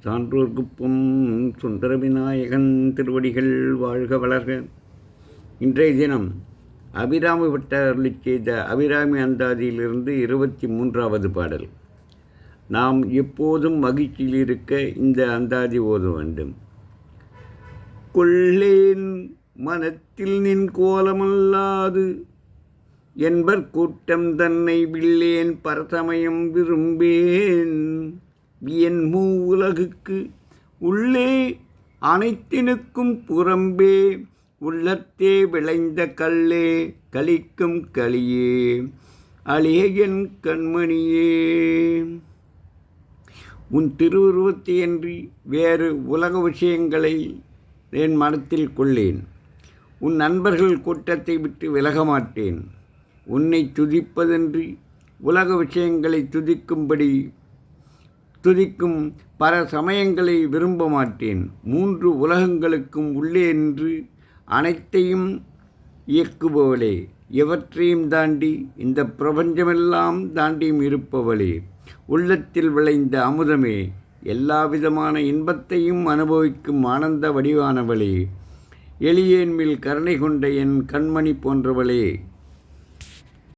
சான்றோர்க்குப்பும் சுந்தர விநாயகன் திருவடிகள் வாழ்க வளர்க. இன்றைய தினம் அபிராமி பட்டர் அருளிச் செய்த அபிராமி அந்தாதியிலிருந்து 23வது பாடல். நாம் எப்போதும் மகிழ்ச்சியில் இருக்க இந்த அந்தாதி ஓத வேண்டும். கொள்ளேன் மனத்தில் நின் கோலமல்லாது என்பர் கூட்டம் தன்னை வில்லேன் பரசமயம் விரும்பேன். என் மூ உலகுக்கு உள்ளே அனைத்தினுக்கும் புறம்பே உள்ளத்தே விளைந்த கல்லே கலிக்கும் களியே அழிய என் கண்மணியே. உன் திருவுருவத்தையன்றி வேறு உலக விஷயங்களை என் மனத்தில் கொள்ளேன். உன் நண்பர்கள் கூட்டத்தை விட்டு விலக மாட்டேன். உன்னை துதிப்பதன்றி உலக விஷயங்களை துதிக்கும் பல சமயங்களை விரும்ப மாட்டேன். 3 உலகங்களுக்கும் உள்ளே நின்று அனைத்தையும் இயக்குபவளே, எவற்றையும் தாண்டி இந்த பிரபஞ்சமெல்லாம் தாண்டியும் இருப்பவளே, உள்ளத்தில் விளைந்த அமுதமே, எல்லா விதமான இன்பத்தையும் அனுபவிக்கும் ஆனந்த வடிவானவளே, எளியேன் மேல் கருணை கொண்ட என் கண்மணி போன்றவளே,